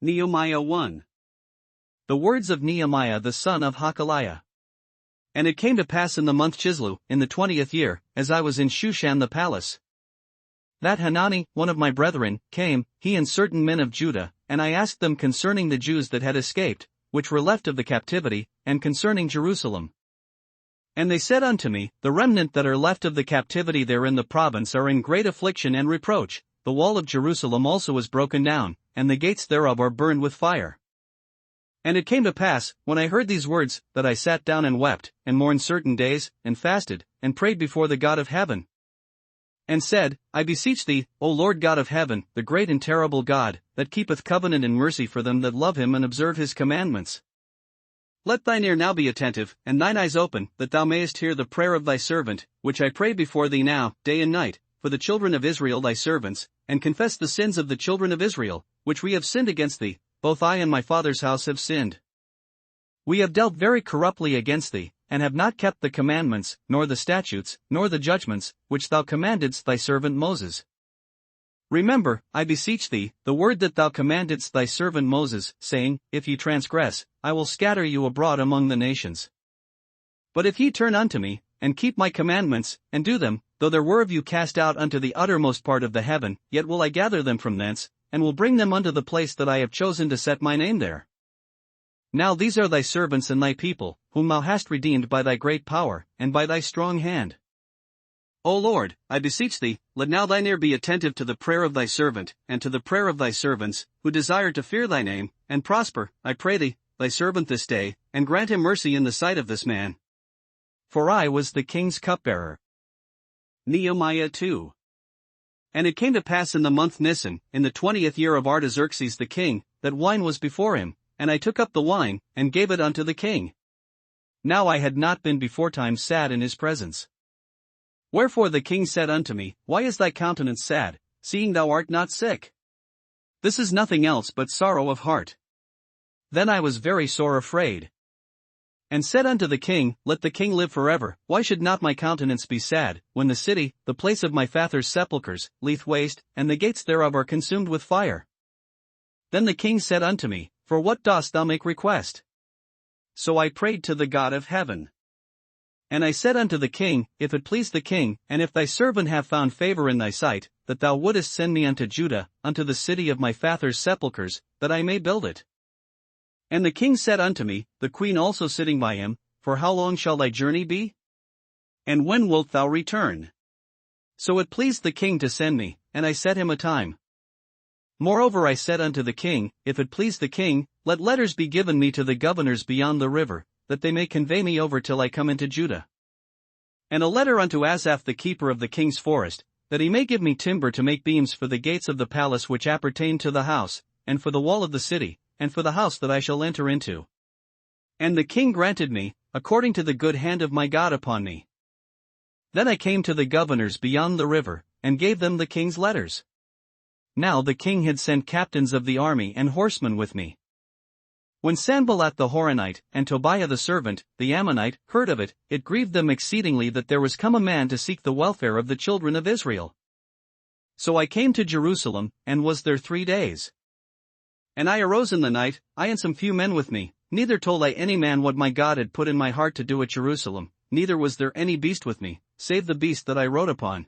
Nehemiah 1. The words of Nehemiah the son of Hakaliah. And it came to pass in the month Chislew, in the 20th year, as I was in Shushan the palace, that Hanani, one of my brethren, came, he and certain men of Judah, and I asked them concerning the Jews that had escaped, which were left of the captivity, and concerning Jerusalem. And they said unto me, The remnant that are left of the captivity there in the province are in great affliction and reproach, the wall of Jerusalem also is broken down, and the gates thereof are burned with fire. And it came to pass, when I heard these words, that I sat down and wept, and mourned certain days, and fasted, and prayed before the God of heaven, and said, I beseech thee, O Lord God of heaven, the great and terrible God, that keepeth covenant and mercy for them that love him and observe his commandments. Let thine ear now be attentive, and thine eyes open, that thou mayest hear the prayer of thy servant, which I pray before thee now, day and night, for the children of Israel thy servants, and confess the sins of the children of Israel, which we have sinned against thee, both I and my father's house have sinned. We have dealt very corruptly against thee, and have not kept the commandments, nor the statutes, nor the judgments, which thou commandedst thy servant Moses. Remember, I beseech thee, the word that thou commandedst thy servant Moses, saying, If ye transgress, I will scatter you abroad among the nations. But if ye turn unto me, and keep my commandments, and do them, though there were of you cast out unto the uttermost part of the heaven, yet will I gather them from thence, and will bring them unto the place that I have chosen to set my name there. Now these are thy servants and thy people, whom thou hast redeemed by thy great power, and by thy strong hand. O Lord, I beseech thee, let now thine ear be attentive to the prayer of thy servant, and to the prayer of thy servants, who desire to fear thy name, and prosper, I pray thee, thy servant this day, and grant him mercy in the sight of this man. For I was the king's cupbearer. Nehemiah 2. And it came to pass in the month Nisan, in the 20th year of Artaxerxes the king, that wine was before him, and I took up the wine, and gave it unto the king. Now I had not been beforetime sad in his presence. Wherefore the king said unto me, Why is thy countenance sad, seeing thou art not sick? This is nothing else but sorrow of heart. Then I was very sore afraid, and said unto the king, Let the king live forever. Why should not my countenance be sad, when the city, the place of my father's sepulchres, lieth waste, and the gates thereof are consumed with fire? Then the king said unto me, For what dost thou make request? So I prayed to the God of heaven. And I said unto the king, If it please the king, and if thy servant have found favor in thy sight, that thou wouldest send me unto Judah, unto the city of my father's sepulchres, that I may build it. And the king said unto me, the queen also sitting by him, For how long shall thy journey be? And when wilt thou return? So it pleased the king to send me, and I set him a time. Moreover I said unto the king, If it please the king, let letters be given me to the governors beyond the river, that they may convey me over till I come into Judah. And a letter unto Asaph the keeper of the king's forest, that he may give me timber to make beams for the gates of the palace which appertain to the house, and for the wall of the city, and for the house that I shall enter into. And the king granted me, according to the good hand of my God upon me. Then I came to the governors beyond the river, and gave them the king's letters. Now the king had sent captains of the army and horsemen with me. When Sanballat the Horonite, and Tobiah the servant, the Ammonite, heard of it, it grieved them exceedingly that there was come a man to seek the welfare of the children of Israel. So I came to Jerusalem, and was there 3 days. And I arose in the night, I and some few men with me, neither told I any man what my God had put in my heart to do at Jerusalem, neither was there any beast with me, save the beast that I rode upon.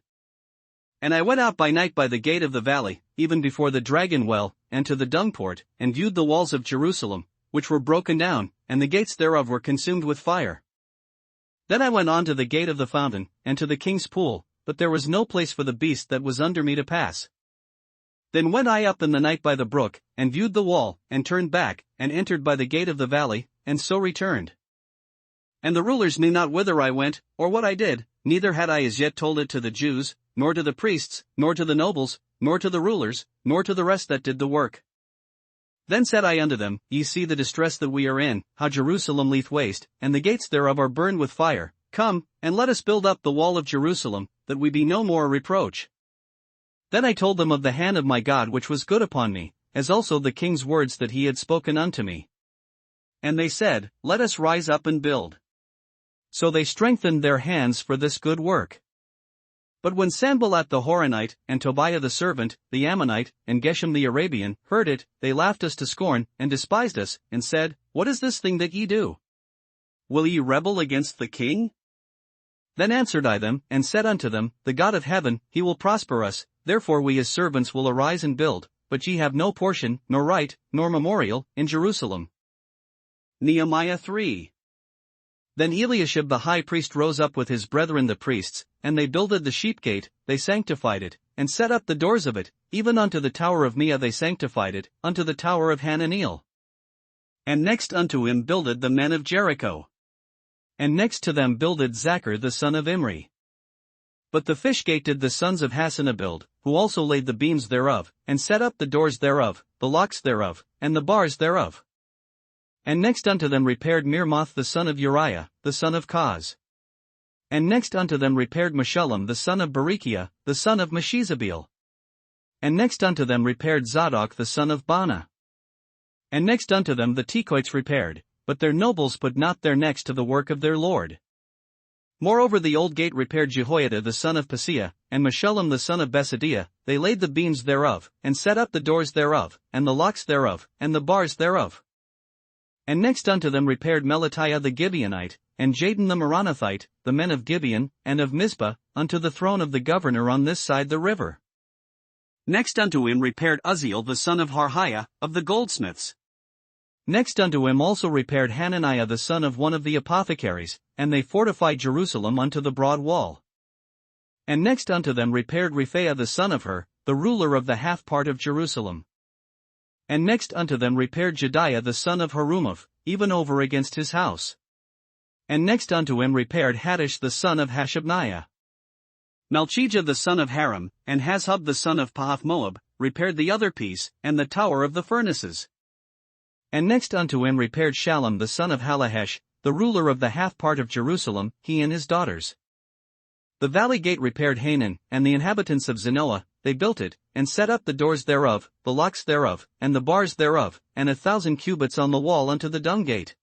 And I went out by night by the gate of the valley, even before the dragon well, and to the dung port, and viewed the walls of Jerusalem, which were broken down, and the gates thereof were consumed with fire. Then I went on to the gate of the fountain, and to the king's pool, but there was no place for the beast that was under me to pass. Then went I up in the night by the brook, and viewed the wall, and turned back, and entered by the gate of the valley, and so returned. And the rulers knew not whither I went, or what I did, neither had I as yet told it to the Jews, nor to the priests, nor to the nobles, nor to the rulers, nor to the rest that did the work. Then said I unto them, Ye see the distress that we are in, how Jerusalem lieth waste, and the gates thereof are burned with fire. Come, and let us build up the wall of Jerusalem, that we be no more a reproach. Then I told them of the hand of my God which was good upon me, as also the king's words that he had spoken unto me. And they said, Let us rise up and build. So they strengthened their hands for this good work. But when Sanballat the Horonite, and Tobiah the servant, the Ammonite, and Geshem the Arabian, heard it, they laughed us to scorn, and despised us, and said, What is this thing that ye do? Will ye rebel against the king? Then answered I them, and said unto them, The God of heaven, he will prosper us, therefore we his servants will arise and build, but ye have no portion, nor right, nor memorial, in Jerusalem. Nehemiah 3. Then Eliashib the high priest rose up with his brethren the priests, and they builded the sheep gate, they sanctified it, and set up the doors of it, even unto the tower of Meah they sanctified it, unto the tower of Hananeel. And next unto him builded the men of Jericho. And next to them builded Zachar the son of Imri. But the fish gate did the sons of Hassenaah build, who also laid the beams thereof, and set up the doors thereof, the locks thereof, and the bars thereof. And next unto them repaired Mirmoth the son of Uriah, the son of Koz. And next unto them repaired Meshullam the son of Berechiah, the son of Meshezabeel. And next unto them repaired Zadok the son of Baana. And next unto them the Tekoites repaired, but their nobles put not their necks to the work of their lord. Moreover the old gate repaired Jehoiada the son of Paseah, and Meshullam the son of Besadiah, they laid the beams thereof, and set up the doors thereof, and the locks thereof, and the bars thereof. And next unto them repaired Melatiah the Gibeonite, and Jadon the Meronothite, the men of Gibeon, and of Mizpah, unto the throne of the governor on this side the river. Next unto him repaired Uzziel the son of Harhiah, of the goldsmiths. Next unto him also repaired Hananiah the son of one of the apothecaries, and they fortified Jerusalem unto the broad wall. And next unto them repaired Rephaiah the son of Hur, the ruler of the half part of Jerusalem. And next unto them repaired Jediah the son of Harumaph, even over against his house. And next unto him repaired Haddish the son of Hashabniah. Malchijah the son of Haram, and Hazhub the son of Pahath-Moab, repaired the other piece, and the tower of the furnaces. And next unto him repaired Shallum the son of Halahesh, the ruler of the half part of Jerusalem, he and his daughters. The valley gate repaired Hanan, and the inhabitants of Zanoah, they built it, and set up the doors thereof, the locks thereof, and the bars thereof, and 1,000 cubits on the wall unto the dung gate.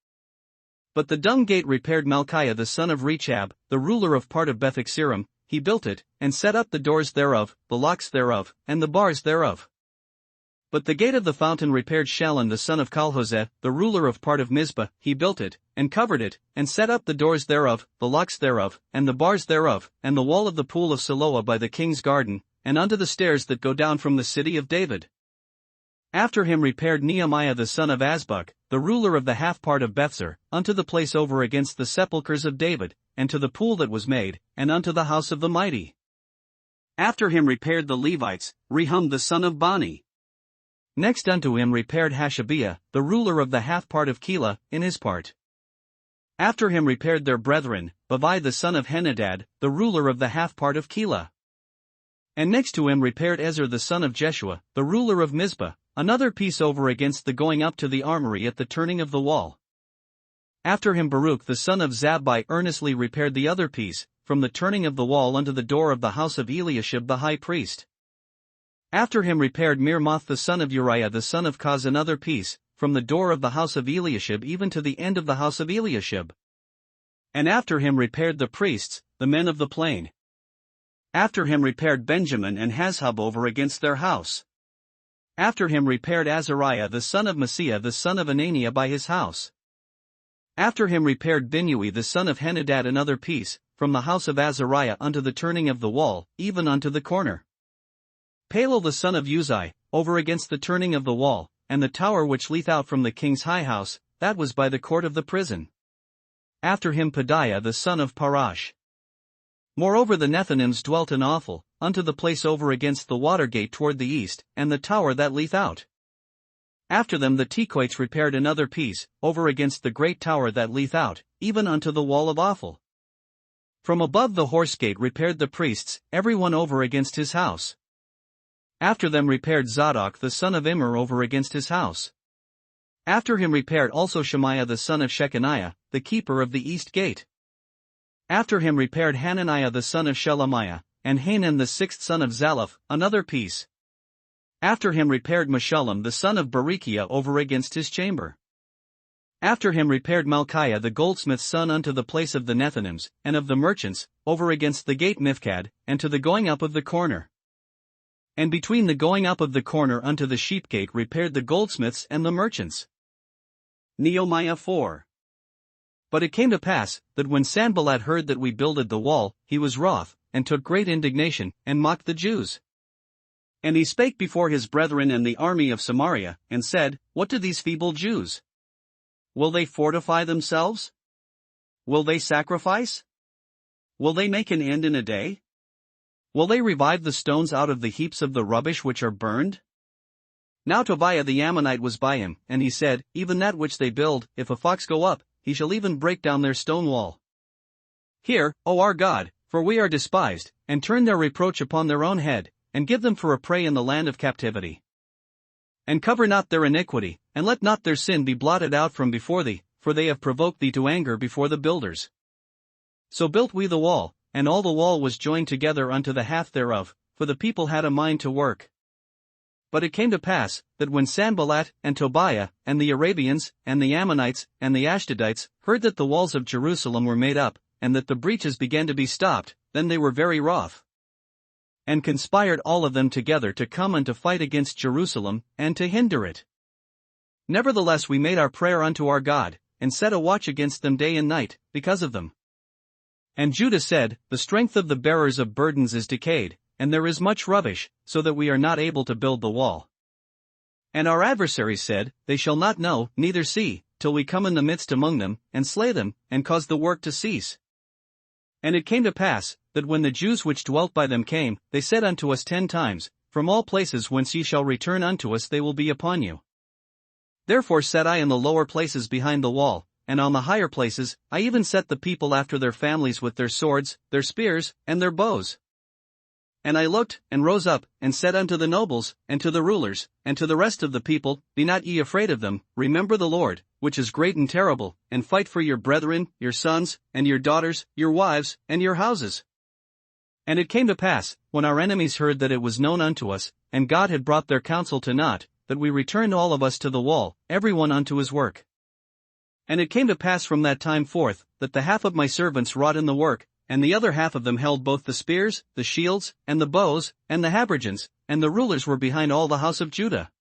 But the dung gate repaired Malchiah the son of Rechab, the ruler of part of Beth-Exerim, he built it, and set up the doors thereof, the locks thereof, and the bars thereof. But the gate of the fountain repaired Shallun the son of Calhoseh, the ruler of part of Mizpah, he built it, and covered it, and set up the doors thereof, the locks thereof, and the bars thereof, and the wall of the pool of Siloah by the king's garden, and unto the stairs that go down from the city of David. After him repaired Nehemiah the son of Azbuk, the ruler of the half part of Bethzer, unto the place over against the sepulchres of David, and to the pool that was made, and unto the house of the mighty. After him repaired the Levites, Rehum the son of Bani. Next unto him repaired Hashabiah, the ruler of the half part of Keilah, in his part. After him repaired their brethren, Bavai the son of Henadad, the ruler of the half part of Keilah. And next to him repaired Ezer the son of Jeshua, the ruler of Mizpah, another piece over against the going up to the armory at the turning of the wall. After him Baruch the son of Zabbai earnestly repaired the other piece, from the turning of the wall unto the door of the house of Eliashib the high priest. After him repaired Mirmoth the son of Uriah the son of Koz another piece, from the door of the house of Eliashib even to the end of the house of Eliashib. And after him repaired the priests, the men of the plain. After him repaired Benjamin and Hazhub over against their house. After him repaired Azariah the son of Maaseiah the son of Ananiah by his house. After him repaired Binnui the son of Henadad another piece, from the house of Azariah unto the turning of the wall, even unto the corner. Palal the son of Uzai, over against the turning of the wall, and the tower which leath out from the king's high house, that was by the court of the prison. After him Pedaiah the son of Parash. Moreover the Nethinims dwelt in Ophel, unto the place over against the water gate toward the east, and the tower that leath out. After them the Tekoites repaired another piece, over against the great tower that leath out, even unto the wall of Ophel. From above the horse gate repaired the priests, every one over against his house. After them repaired Zadok the son of Immer over against his house. After him repaired also Shemaiah the son of Shechaniah, the keeper of the east gate. After him repaired Hananiah the son of Shelemiah, and Hanan the sixth son of Zalaph, another piece. After him repaired Meshullam the son of Berechiah over against his chamber. After him repaired Malchiah the goldsmith's son unto the place of the Nethinims, and of the merchants, over against the gate Mifkad, and to the going up of the corner. And between the going up of the corner unto the sheep gate repaired the goldsmiths and the merchants. Nehemiah 4. But it came to pass, that when Sanballat heard that we builded the wall, he was wroth, and took great indignation, and mocked the Jews. And he spake before his brethren and the army of Samaria, and said, What do these feeble Jews? Will they fortify themselves? Will they sacrifice? Will they make an end in a day? Will they revive the stones out of the heaps of the rubbish which are burned? Now Tobiah the Ammonite was by him, and he said, Even that which they build, if a fox go up, he shall even break down their stone wall. Hear, O our God, for we are despised, and turn their reproach upon their own head, and give them for a prey in the land of captivity. And cover not their iniquity, and let not their sin be blotted out from before thee, for they have provoked thee to anger before the builders. So built we the wall, and all the wall was joined together unto the half thereof, for the people had a mind to work. But it came to pass, that when Sanballat, and Tobiah, and the Arabians, and the Ammonites, and the Ashdodites, heard that the walls of Jerusalem were made up, and that the breaches began to be stopped, then they were very wroth. And conspired all of them together to come and to fight against Jerusalem, and to hinder it. Nevertheless we made our prayer unto our God, and set a watch against them day and night, because of them. And Judah said, The strength of the bearers of burdens is decayed, and there is much rubbish, so that we are not able to build the wall. And our adversaries said, They shall not know, neither see, till we come in the midst among them, and slay them, and cause the work to cease. And it came to pass, that when the Jews which dwelt by them came, they said unto us 10 times, From all places whence ye shall return unto us they will be upon you. Therefore set I in the lower places behind the wall, and on the higher places, I even set the people after their families with their swords, their spears, and their bows. And I looked, and rose up, and said unto the nobles, and to the rulers, and to the rest of the people, Be not ye afraid of them, remember the Lord, which is great and terrible, and fight for your brethren, your sons, and your daughters, your wives, and your houses. And it came to pass, when our enemies heard that it was known unto us, and God had brought their counsel to naught, that we returned all of us to the wall, every one unto his work. And it came to pass from that time forth, that the half of my servants wrought in the work, and the other half of them held both the spears, the shields, and the bows, and the habergeons, and the rulers were behind all the house of Judah.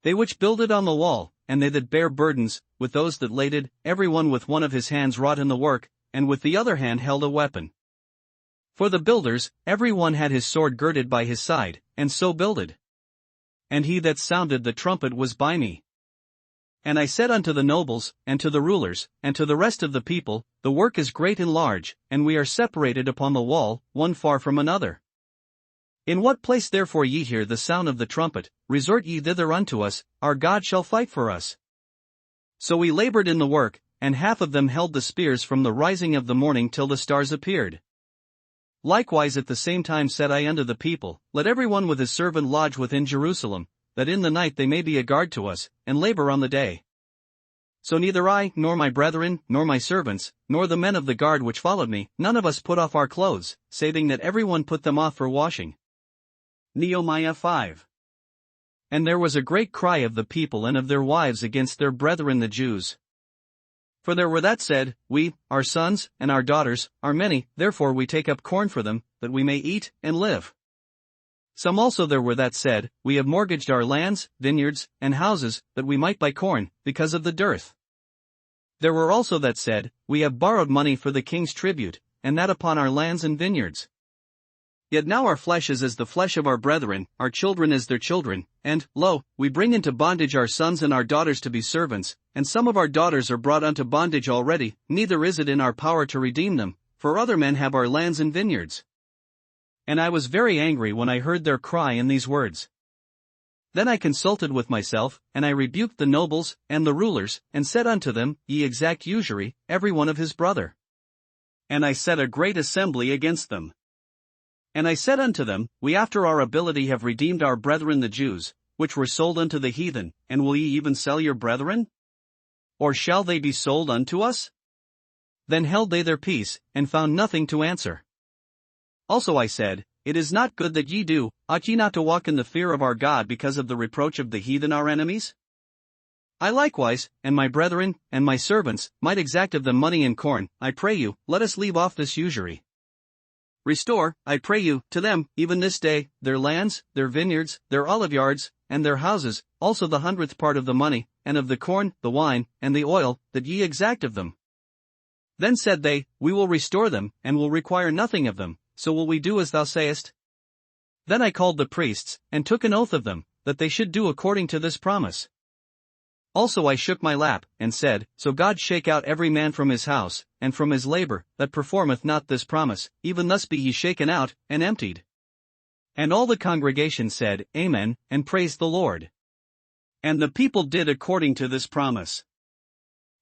They which builded on the wall, and they that bare burdens, with those that laded, every one with one of his hands wrought in the work, and with the other hand held a weapon. For the builders, every one had his sword girded by his side, and so builded. And he that sounded the trumpet was by me. And I said unto the nobles, and to the rulers, and to the rest of the people, The work is great and large, and we are separated upon the wall, one far from another. In what place therefore ye hear the sound of the trumpet, resort ye thither unto us, our God shall fight for us. So we labored in the work, and half of them held the spears from the rising of the morning till the stars appeared. Likewise at the same time said I unto the people, Let every one with his servant lodge within Jerusalem, that in the night they may be a guard to us, and labor on the day. So neither I, nor my brethren, nor my servants, nor the men of the guard which followed me, none of us put off our clothes, saving that every one put them off for washing. Nehemiah 5. And there was a great cry of the people and of their wives against their brethren the Jews. For there were that said, We, our sons, and our daughters, are many, therefore we take up corn for them, that we may eat and live. Some also there were that said, We have mortgaged our lands, vineyards, and houses, that we might buy corn, because of the dearth. There were also that said, We have borrowed money for the king's tribute, and that upon our lands and vineyards. Yet now our flesh is as the flesh of our brethren, our children as their children, and, lo, we bring into bondage our sons and our daughters to be servants, and some of our daughters are brought unto bondage already, neither is it in our power to redeem them, for other men have our lands and vineyards. And I was very angry when I heard their cry in these words. Then I consulted with myself, and I rebuked the nobles, and the rulers, and said unto them, Ye exact usury, every one of his brother. And I set a great assembly against them. And I said unto them, We after our ability have redeemed our brethren the Jews, which were sold unto the heathen, and will ye even sell your brethren? Or shall they be sold unto us? Then held they their peace, and found nothing to answer. Also I said, It is not good that ye do, ought ye not to walk in the fear of our God because of the reproach of the heathen our enemies? I likewise, and my brethren, and my servants, might exact of them money and corn. I pray you, let us leave off this usury. Restore, I pray you, to them, even this day, their lands, their vineyards, their oliveyards, and their houses, also the 100th part of the money, and of the corn, the wine, and the oil, that ye exact of them. Then said they, We will restore them, and will require nothing of them, so will we do as thou sayest. Then I called the priests, and took an oath of them, that they should do according to this promise. Also I shook my lap, and said, So God shake out every man from his house, and from his labor, that performeth not this promise, even thus be ye shaken out, and emptied. And all the congregation said, Amen, and praised the Lord. And the people did according to this promise.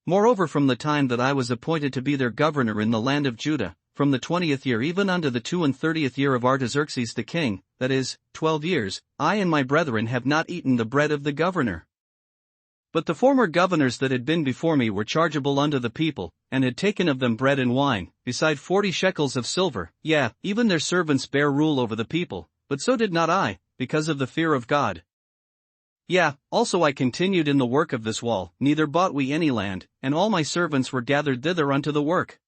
Moreover, from the time that I was appointed to be their governor in the land of Judah, from the 20th year even unto the 32nd year of Artaxerxes the king, that is, 12 years, I and my brethren have not eaten the bread of the governor. But the former governors that had been before me were chargeable unto the people, and had taken of them bread and wine, beside 40 shekels of silver. Yea, even their servants bare rule over the people, but so did not I, because of the fear of God. Yea, also I continued in the work of this wall, neither bought we any land, and all my servants were gathered thither unto the work.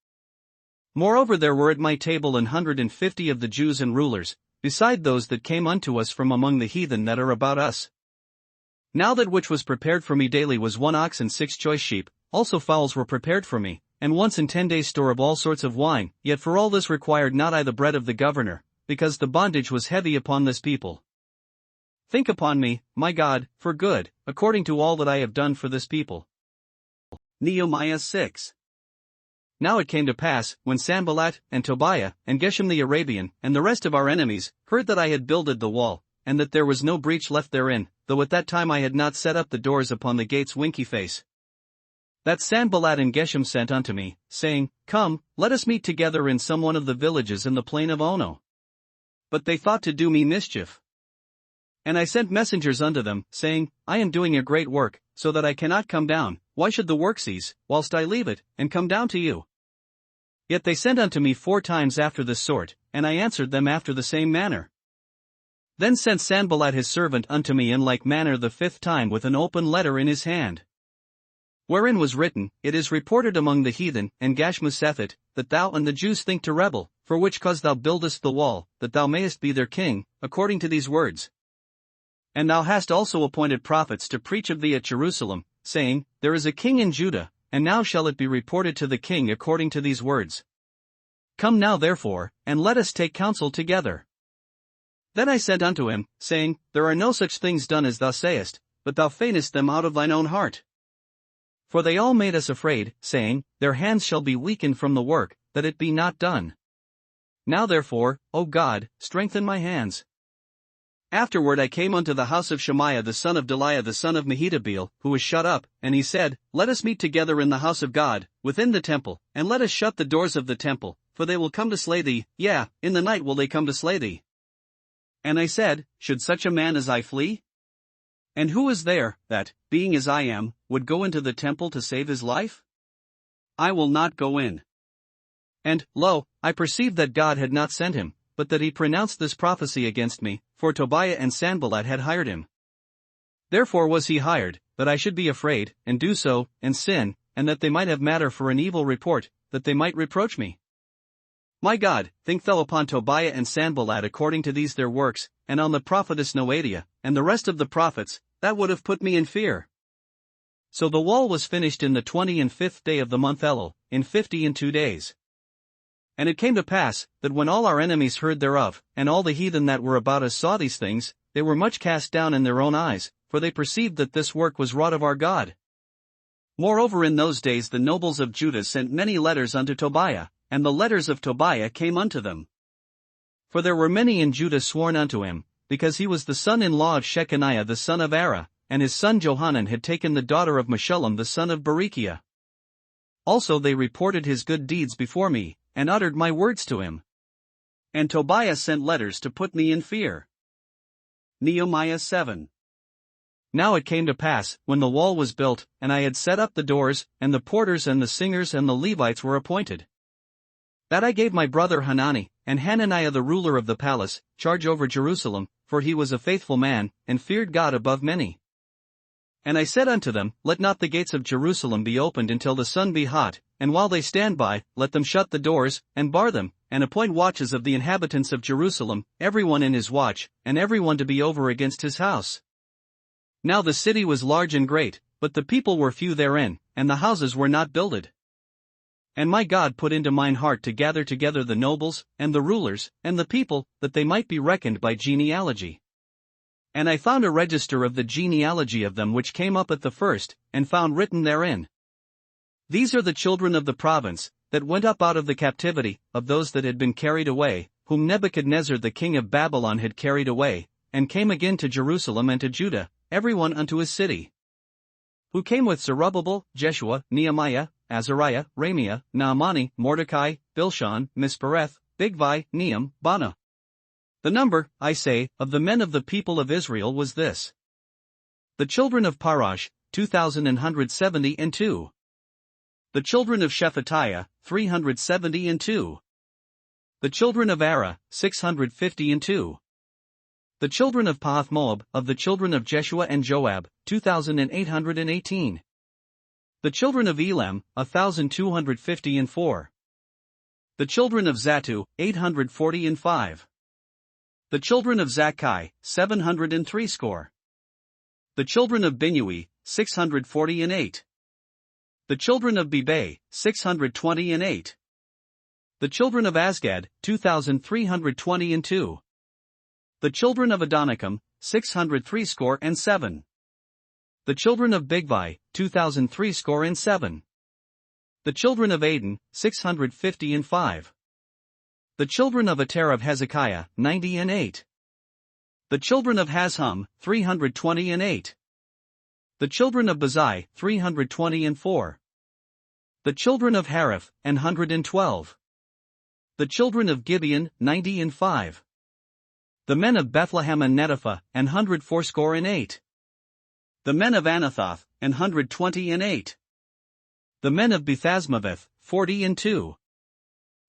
Moreover there were at my table 150 of the Jews and rulers, beside those that came unto us from among the heathen that are about us. Now that which was prepared for me daily was 1 ox and 6 choice sheep, also fowls were prepared for me, and once in 10 days store of all sorts of wine. Yet for all this required not I the bread of the governor, because the bondage was heavy upon this people. Think upon me, my God, for good, according to all that I have done for this people. Nehemiah 6. Now it came to pass, when Sanballat, and Tobiah, and Geshem the Arabian, and the rest of our enemies, heard that I had builded the wall, and that there was no breach left therein, though at that time I had not set up the doors upon the gates winky face, that Sanballat and Geshem sent unto me, saying, Come, let us meet together in some one of the villages in the plain of Ono. But they thought to do me mischief. And I sent messengers unto them, saying, I am doing a great work, so that I cannot come down. Why should the work cease, whilst I leave it, and come down to you? Yet they sent unto me 4 times after this sort, and I answered them after the same manner. Then sent Sanballat his servant unto me in like manner the 5th time with an open letter in his hand, wherein was written, It is reported among the heathen, and Gashmu saith it, that thou and the Jews think to rebel, for which cause thou buildest the wall, that thou mayest be their king, according to these words. And thou hast also appointed prophets to preach of thee at Jerusalem, saying, There is a king in Judah, and now shall it be reported to the king according to these words. Come now therefore, and let us take counsel together. Then I said unto him, saying, There are no such things done as thou sayest, but thou feignest them out of thine own heart. For they all made us afraid, saying, Their hands shall be weakened from the work, that it be not done. Now therefore, O God, strengthen my hands. Afterward I came unto the house of Shemaiah the son of Delaiah the son of Mehetabeel, who was shut up, and he said, Let us meet together in the house of God, within the temple, and let us shut the doors of the temple, for they will come to slay thee, yea, in the night will they come to slay thee. And I said, Should such a man as I flee? And who is there, that, being as I am, would go into the temple to save his life? I will not go in. And, lo, I perceived that God had not sent him, but that he pronounced this prophecy against me, for Tobiah and Sanballat had hired him. Therefore was he hired, that I should be afraid, and do so, and sin, and that they might have matter for an evil report, that they might reproach me. My God, think thou upon Tobiah and Sanballat according to these their works, and on the prophetess Noadiah, and the rest of the prophets, that would have put me in fear. So the wall was finished in the 25th day of the month Elul, in 52 days. And it came to pass, that when all our enemies heard thereof, and all the heathen that were about us saw these things, they were much cast down in their own eyes, for they perceived that this work was wrought of our God. Moreover in those days the nobles of Judah sent many letters unto Tobiah, and the letters of Tobiah came unto them. For there were many in Judah sworn unto him, because he was the son-in-law of Shechaniah the son of Ara, and his son Johanan had taken the daughter of Meshullam the son of Berechiah. Also they reported his good deeds before me, and uttered my words to him. And Tobiah sent letters to put me in fear. Nehemiah 7. Now it came to pass, when the wall was built, and I had set up the doors, and the porters and the singers and the Levites were appointed, that I gave my brother Hanani, and Hananiah the ruler of the palace, charge over Jerusalem, for he was a faithful man, and feared God above many. And I said unto them, Let not the gates of Jerusalem be opened until the sun be hot, and while they stand by, let them shut the doors, and bar them, and appoint watches of the inhabitants of Jerusalem, every one in his watch, and every one to be over against his house. Now the city was large and great, but the people were few therein, and the houses were not builded. And my God put into mine heart to gather together the nobles, and the rulers, and the people, that they might be reckoned by genealogy. And I found a register of the genealogy of them which came up at the first, and found written therein. These are the children of the province, that went up out of the captivity, of those that had been carried away, whom Nebuchadnezzar the king of Babylon had carried away, and came again to Jerusalem and to Judah, every one unto his city. Who came with Zerubbabel, Jeshua, Nehemiah, Azariah, Ramiah, Naamani, Mordecai, Bilshan, Mispereth, Bigvai, Nehem, Bana. The number, I say, of the men of the people of Israel was this. The children of Parosh, 2,172. The children of Shephatiah, 372. The children of Ara, 652. The children of Pahath-Moab, of the children of Jeshua and Joab, 2,818. The children of Elam, 1,254. The children of Zattu, 845. The children of Zakkai, 703 score. The children of Binnui, 648. The children of Bebai, 628. The children of Asgad, 2,322. The children of Adonikam, 603 score and 7. The children of Bigvai, 2,003 score and 7. The children of Adin, 655. The children of Ater of Hezekiah, 98. The children of Hazhum, 328. The children of Bazai, 324. The children of Hariph, 112. The children of Gibeon, 95. The men of Bethlehem and Netopha, 104 The men of Anathoth, 128. The men of Bethazmaveth, 42.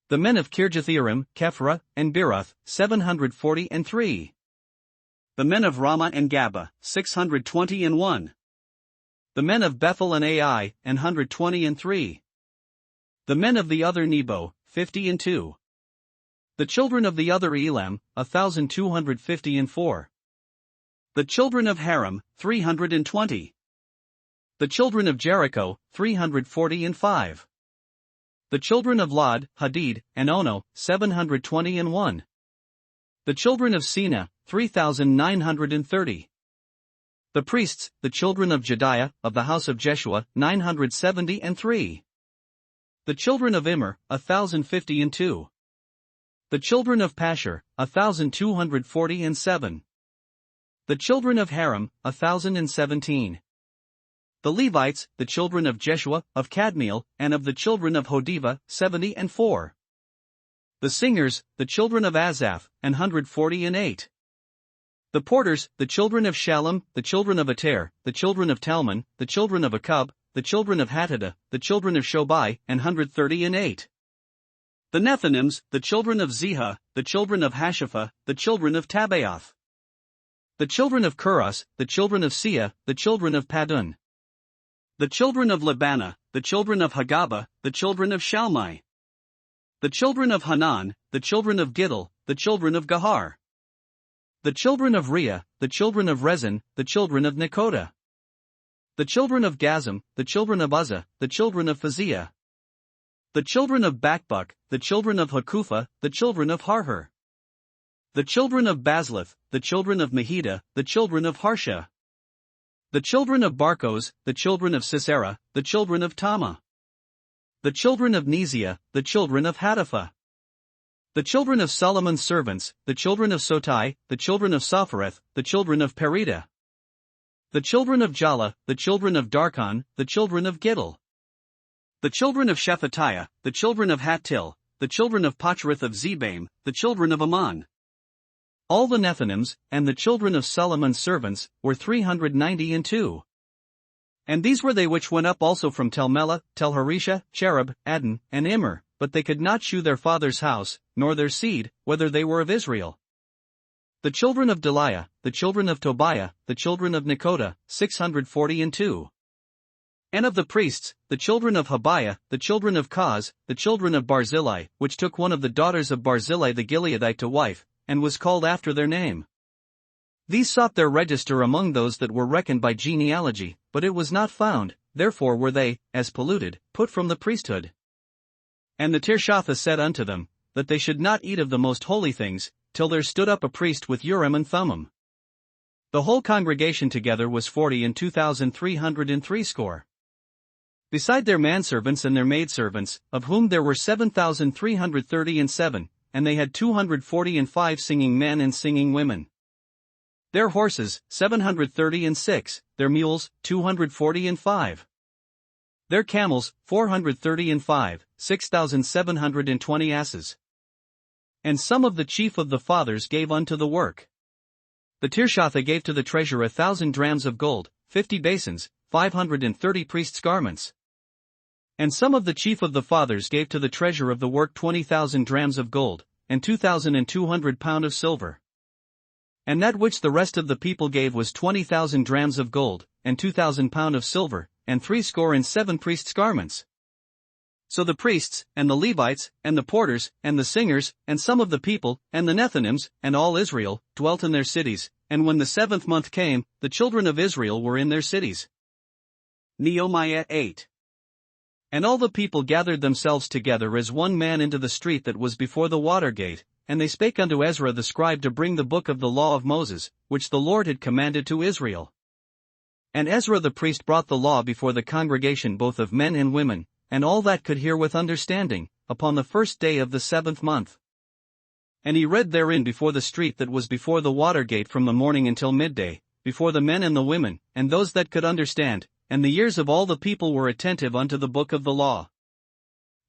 The men of Kirjathjearim, Kephra, and Beeroth, 743. The men of Ramah and Gaba, 621. The men of Bethel and Ai, 123. The men of the other Nebo, 52. The children of the other Elam, 1,254. The children of Haram, 320. The children of Jericho, 345. The children of Lod, Hadid, and Ono, 721. The children of Sina, 3,930. The priests, the children of Jediah, of the house of Jeshua, 973. The children of Immer, 1,052. The children of Pashur, 1,247. The children of Haram, 1,017. The Levites, the children of Jeshua, of Kadmiel, and of the children of Hodiva, 74. The singers, the children of Asaph, 148. The porters, the children of Shallum, the children of Ater, the children of Talmon, the children of Akub, the children of Hatita, the children of Shobai, 138. The Nethinims, the children of Ziha, the children of Hashapha, the children of Tabaoth. The children of Kuros, the children of Sia, the children of Padun. The children of Labana, the children of Hagaba, the children of Shalmai. The children of Hanan, the children of Giddel, the children of Gahar. The children of Rea, the children of Rezin, the children of Nekoda. The children of Gazam, the children of Uzzah, the children of Phaziah. The children of Bakbuk, the children of Hakupha, the children of Harhur. The children of Bazlith, the children of Mehida, the children of Harsha. The children of Barkos, the children of Sisera, the children of Tama. The children of Neziah, the children of Hatapha. The children of Solomon's servants, the children of Sotai, the children of Sophereth, the children of Perida. The children of Jala, the children of Darkon, the children of Giddel. The children of Shephatiah, the children of Hattil, the children of Pachrith of Zebaim, the children of Ammon. All the Nethinims, and the children of Solomon's servants, were 392. And these were they which went up also from Tel-Melah, Tel-Harisha, Cherub, Adon, and Immer, but they could not shew their father's house, nor their seed, whether they were of Israel. The children of Deliah, the children of Tobiah, the children of Nekoda, 642. And of the priests, the children of Habiah, the children of Koz, the children of Barzillai, which took one of the daughters of Barzillai the Gileadite to wife, and was called after their name. These sought their register among those that were reckoned by genealogy, but it was not found, therefore were they, as polluted, put from the priesthood. And the Tirshatha said unto them, that they should not eat of the most holy things, till there stood up a priest with Urim and Thummim. The whole congregation together was 40,303. Beside their manservants and their maidservants, of whom there were 7,337, and they had 245 singing men and singing women. Their horses, 736, their mules, 245. Their camels, 435, 6,720 asses. And some of the chief of the fathers gave unto the work. The Tirshatha gave to the treasure 1,000 drams of gold, 50 basins, 530 priests' garments. And some of the chief of the fathers gave to the treasure of the work 20,000 drams of gold, and 2,200 pound of silver. And that which the rest of the people gave was 20,000 drams of gold, and 2,000 pound of silver, and 67 priests' garments. So the priests, and the Levites, and the porters, and the singers, and some of the people, and the Nethinims, and all Israel, dwelt in their cities, and when the 7th month came, the children of Israel were in their cities. Nehemiah 8. And all the people gathered themselves together as one man into the street that was before the water gate, and they spake unto Ezra the scribe to bring the book of the law of Moses, which the Lord had commanded to Israel. And Ezra the priest brought the law before the congregation both of men and women, and all that could hear with understanding, upon the 1st day of the 7th month. And he read therein before the street that was before the water gate from the morning until midday, before the men and the women, and those that could understand, and the ears of all the people were attentive unto the book of the law.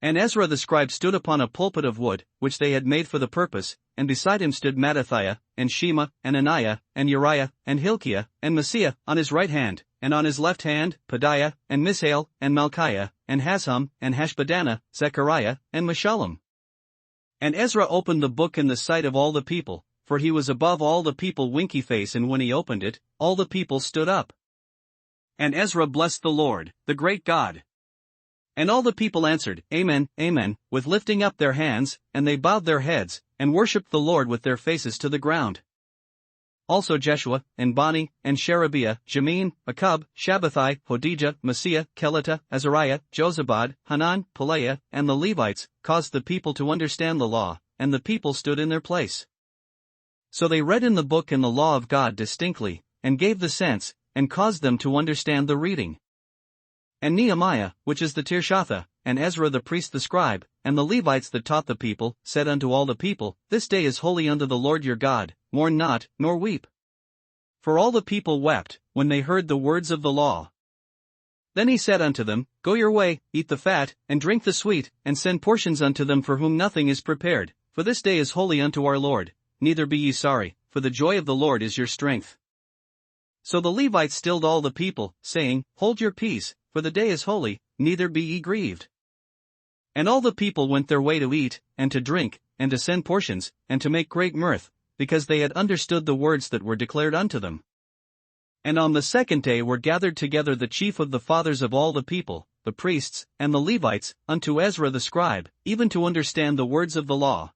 And Ezra the scribe stood upon a pulpit of wood, which they had made for the purpose, and beside him stood Mattithiah, and Shema, and Anaiah, and Uriah, and Hilkiah, and Maaseiah, on his right hand, and on his left hand, Pedaiah, and Mishael, and Malchiah, and Hashum, and Hashbaddanah, Zechariah, and Meshullam. And Ezra opened the book in the sight of all the people, for he was above all the people winky face, and when he opened it, all the people stood up. And Ezra blessed the Lord, the great God. And all the people answered, Amen, Amen, with lifting up their hands, and they bowed their heads, and worshipped the Lord with their faces to the ground. Also Jeshua, and Bani, and Sherebiah, Jamin, Akub, Shabbathai, Hodijah, Maaseiah, Kelita, Azariah, Jozabad, Hanan, Pelaiah, and the Levites, caused the people to understand the law, and the people stood in their place. So they read in the book and the law of God distinctly, and gave the sense, and caused them to understand the reading. And Nehemiah, which is the Tirshatha, and Ezra the priest the scribe, and the Levites that taught the people, said unto all the people, This day is holy unto the Lord your God, mourn not, nor weep. For all the people wept, when they heard the words of the law. Then he said unto them, Go your way, eat the fat, and drink the sweet, and send portions unto them for whom nothing is prepared, for this day is holy unto our Lord, neither be ye sorry, for the joy of the Lord is your strength. So the Levites stilled all the people, saying, Hold your peace, for the day is holy, neither be ye grieved. And all the people went their way to eat, and to drink, and to send portions, and to make great mirth, because they had understood the words that were declared unto them. And on the 2nd day were gathered together the chief of the fathers of all the people, the priests, and the Levites, unto Ezra the scribe, even to understand the words of the law.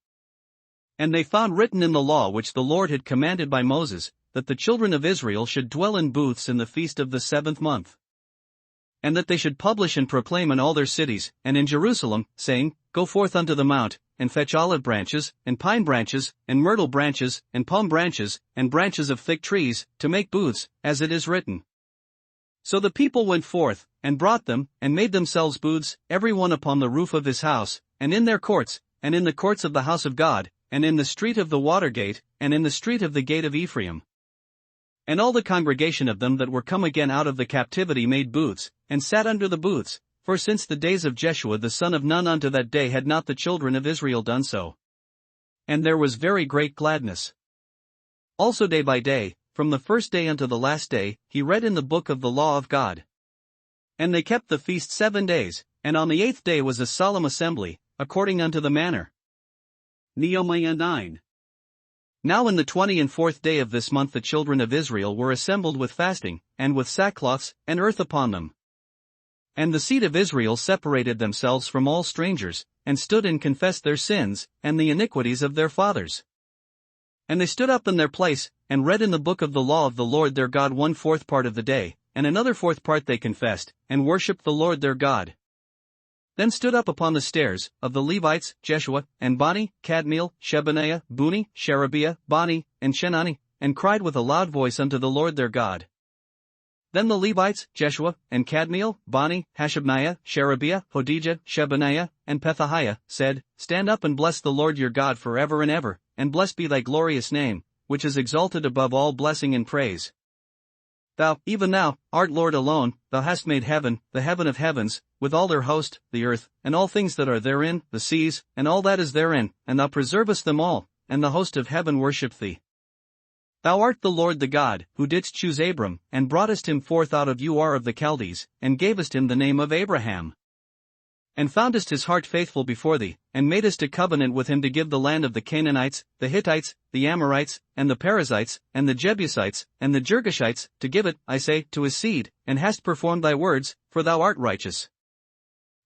And they found written in the law which the Lord had commanded by Moses, that the children of Israel should dwell in booths in the feast of the 7th month. And that they should publish and proclaim in all their cities, and in Jerusalem, saying, Go forth unto the mount, and fetch olive branches, and pine branches, and myrtle branches, and palm branches, and branches of thick trees, to make booths, as it is written. So the people went forth, and brought them, and made themselves booths, every one upon the roof of his house, and in their courts, and in the courts of the house of God, and in the street of the water gate, and in the street of the gate of Ephraim. And all the congregation of them that were come again out of the captivity made booths, and sat under the booths, for since the days of Jeshua the son of Nun unto that day had not the children of Israel done so. And there was very great gladness. Also day by day, from the 1st day unto the last day, he read in the book of the law of God. And they kept the feast 7 days, and on the 8th day was a solemn assembly, according unto the manner. Nehemiah 9. Now in the 24th day of this month the children of Israel were assembled with fasting, and with sackcloths, and earth upon them. And the seed of Israel separated themselves from all strangers, and stood and confessed their sins, and the iniquities of their fathers. And they stood up in their place, and read in the book of the law of the Lord their God 1/4 part of the day, and another 4th part they confessed, and worshipped the Lord their God. Then stood up upon the stairs, of the Levites, Jeshua, and Bani, Kadmiel, Shebaniah, Buni, Sherebiah, Bani, and Chenani, and cried with a loud voice unto the Lord their God. Then the Levites, Jeshua, and Kadmiel, Bani, Hashabniah, Sherebiah, Hodijah, Shebaniah, and Pethahiah, said, Stand up and bless the Lord your God forever and ever, and blessed be thy glorious name, which is exalted above all blessing and praise. Thou, even thou, art Lord alone, thou hast made heaven, the heaven of heavens, with all their host, the earth, and all things that are therein, the seas, and all that is therein, and thou preservest them all, and the host of heaven worship thee. Thou art the Lord the God, who didst choose Abram, and broughtest him forth out of Ur of the Chaldees, and gavest him the name of Abraham. And foundest his heart faithful before thee, and madest a covenant with him to give the land of the Canaanites, the Hittites, the Amorites, and the Perizzites, and the Jebusites, and the Girgashites, to give it, I say, to his seed, and hast performed thy words, for thou art righteous.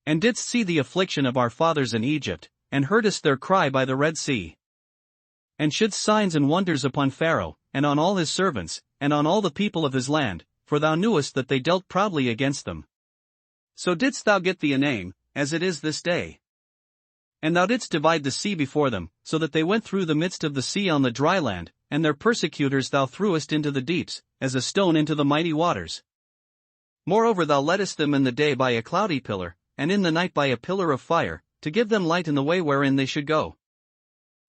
And didst see the affliction of our fathers in Egypt, and heardest their cry by the Red Sea. And shouldst signs and wonders upon Pharaoh, and on all his servants, and on all the people of his land, for thou knewest that they dealt proudly against them. So didst thou get thee a name, as it is this day. And thou didst divide the sea before them, so that they went through the midst of the sea on the dry land, and their persecutors thou threwest into the deeps, as a stone into the mighty waters. Moreover thou leddest them in the day by a cloudy pillar, and in the night by a pillar of fire, to give them light in the way wherein they should go.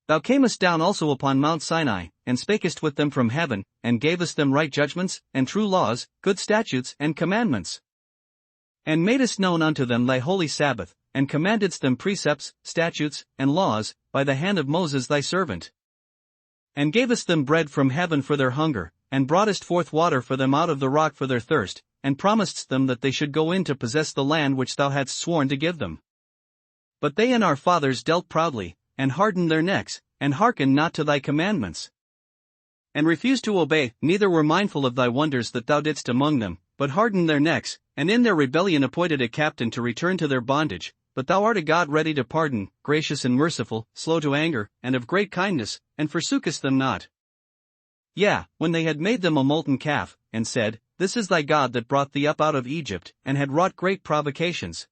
Thou camest down also upon Mount Sinai, and spakest with them from heaven, and gavest them right judgments, and true laws, good statutes, and commandments. And madest known unto them thy holy Sabbath, and commandedst them precepts, statutes, and laws, by the hand of Moses thy servant. And gavest them bread from heaven for their hunger, and broughtest forth water for them out of the rock for their thirst, and promisedst them that they should go in to possess the land which thou hadst sworn to give them. But they and our fathers dealt proudly, and hardened their necks, and hearkened not to thy commandments. And refused to obey, neither were mindful of thy wonders that thou didst among them, but hardened their necks, and in their rebellion appointed a captain to return to their bondage. But thou art a God ready to pardon, gracious and merciful, slow to anger, and of great kindness, and forsookest them not. Yea, when they had made them a molten calf, and said, This is thy God that brought thee up out of Egypt, and had wrought great provocations.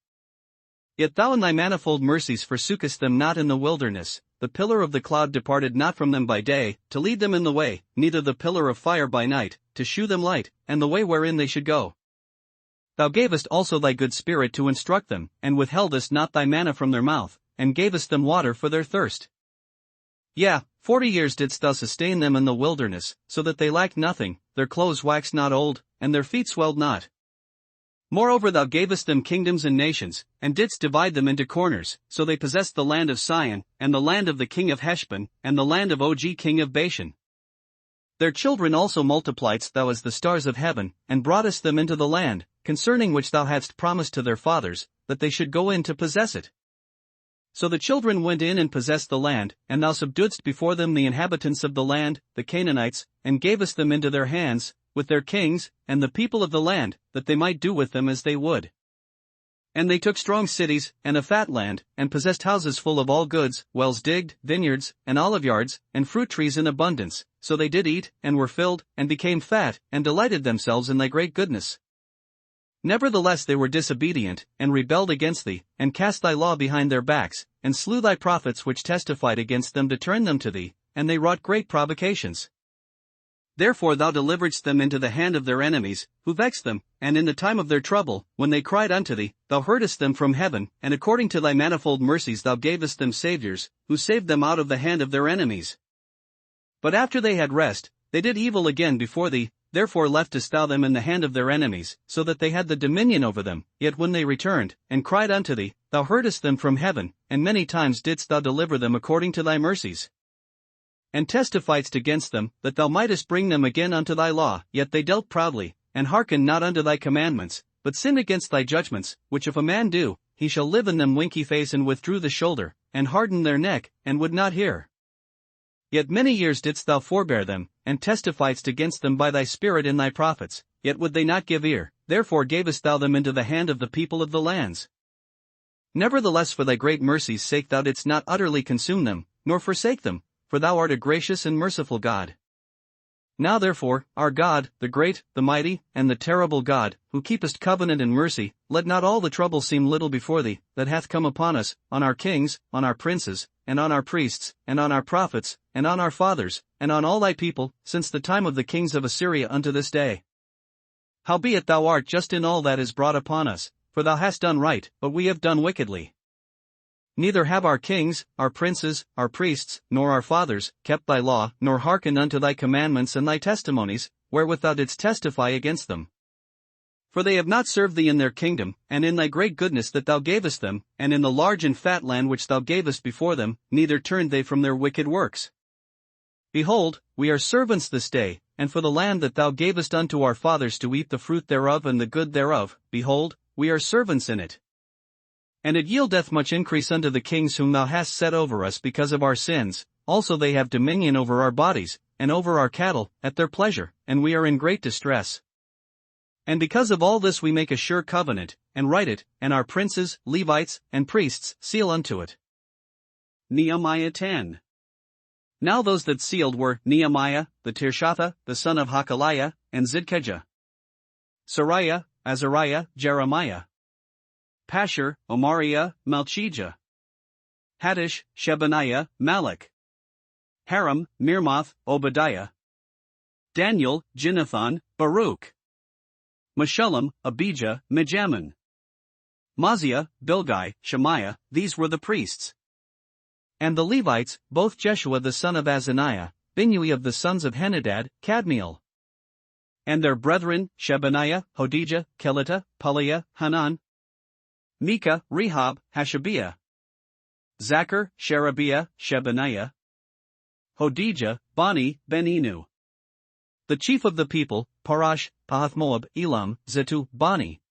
Yet thou in thy manifold mercies forsookest them not in the wilderness, the pillar of the cloud departed not from them by day, to lead them in the way, neither the pillar of fire by night, to shew them light, and the way wherein they should go. Thou gavest also thy good Spirit to instruct them, and withheldest not thy manna from their mouth, and gavest them water for their thirst. Yea, 40 years didst thou sustain them in the wilderness, so that they lacked nothing, their clothes waxed not old, and their feet swelled not. Moreover thou gavest them kingdoms and nations, and didst divide them into corners, so they possessed the land of Sion, and the land of the king of Heshbon, and the land of Og king of Bashan. Their children also multipliedst thou as the stars of heaven, and broughtest them into the land, concerning which thou hadst promised to their fathers, that they should go in to possess it. So the children went in and possessed the land, and thou subduedst before them the inhabitants of the land, the Canaanites, and gavest them into their hands, with their kings, and the people of the land, that they might do with them as they would. And they took strong cities, and a fat land, and possessed houses full of all goods, wells digged, vineyards, and oliveyards, and fruit trees in abundance, so they did eat, and were filled, and became fat, and delighted themselves in thy great goodness. Nevertheless they were disobedient, and rebelled against thee, and cast thy law behind their backs, and slew thy prophets which testified against them to turn them to thee, and they wrought great provocations. Therefore thou deliveredst them into the hand of their enemies, who vexed them, and in the time of their trouble, when they cried unto thee, thou heardest them from heaven, and according to thy manifold mercies thou gavest them saviours, who saved them out of the hand of their enemies. But after they had rest, they did evil again before thee, therefore leftest thou them in the hand of their enemies, so that they had the dominion over them. Yet when they returned, and cried unto thee, thou heardest them from heaven, and many times didst thou deliver them according to thy mercies. And testifiedst against them, that thou mightest bring them again unto thy law. Yet they dealt proudly, and hearkened not unto thy commandments, but sinned against thy judgments, which if a man do, he shall live in them. Winky face and withdrew the shoulder, and hardened their neck, and would not hear. Yet many years didst thou forbear them, and testifiedst against them by thy Spirit in thy prophets, yet would they not give ear, therefore gavest thou them into the hand of the people of the lands. Nevertheless for thy great mercy's sake thou didst not utterly consume them, nor forsake them, for thou art a gracious and merciful God. Now therefore, our God, the great, the mighty, and the terrible God, who keepest covenant and mercy, let not all the trouble seem little before thee, that hath come upon us, on our kings, on our princes, and on our priests, and on our prophets, and on our fathers, and on all thy people, since the time of the kings of Assyria unto this day. Howbeit thou art just in all that is brought upon us, for thou hast done right, but we have done wickedly. Neither have our kings, our princes, our priests, nor our fathers, kept thy law, nor hearkened unto thy commandments and thy testimonies, wherewith thou didst testify against them. For they have not served thee in their kingdom, and in thy great goodness that thou gavest them, and in the large and fat land which thou gavest before them, neither turned they from their wicked works. Behold, we are servants this day, and for the land that thou gavest unto our fathers to eat the fruit thereof and the good thereof, behold, we are servants in it. And it yieldeth much increase unto the kings whom thou hast set over us because of our sins, also they have dominion over our bodies, and over our cattle, at their pleasure, and we are in great distress. And because of all this we make a sure covenant, and write it, and our princes, Levites, and priests seal unto it. Nehemiah 10. Now those that sealed were Nehemiah, the Tirshatha, the son of Hakaliah, and Zidkijah. Sariah, Azariah, Jeremiah. Pashur, Omariah, Malchijah. Hattush, Shebaniah, Malach. Haram, Mirmoth, Obadiah. Daniel, Ginnathan, Baruch. Meshullam, Abijah, Mijamin. Maziah, Bilgai, Shemaiah, these were the priests. And the Levites, both Jeshua the son of Azaniah, Binnui of the sons of Henadad, Kadmiel. And their brethren, Shebaniah, Hodijah, Kelita, Paliah, Hanan. Micah, Rehob, Hashabiah. Zachar, Sherebiah, Shebaniah. Hodijah, Bani, Beninu. The chief of the people, Parash, Pahathmoab, Elam, Zetu, Bani.